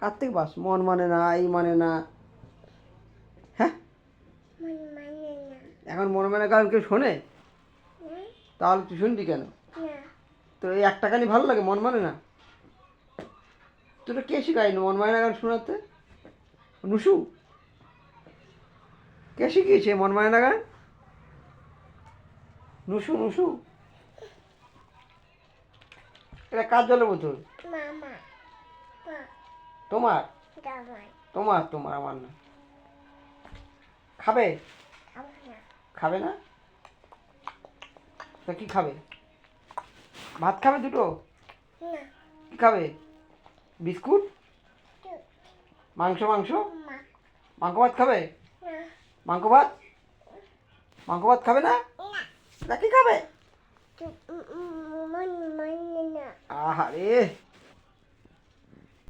কার থেকে পাস? মন মানে না, এই মানে না। হ্যাঁ, এখন মন মানে গান কেউ শোনে? তাহলে তুই শুনবি কেন? তো এই একটা গানই ভালো লাগে, মন মানে না? তোরা কে শিখায়নি মন মানে না গান শোনাতে? নুসু কে শিখিয়েছে মন মানে না গান? নুসু নুসু এটা কার জলের বোতল? তোমার? তোমার তোমার, আমার না। খাবে? খাবে না? তা কি খাবে? ভাত খাবে দুটো? কি খাবে? বিস্কুট? মাংস মাংস? মাংস ভাত খাবে? মাংস ভাত? মাংস ভাত খাবে না? তা কি খাবে? আহারে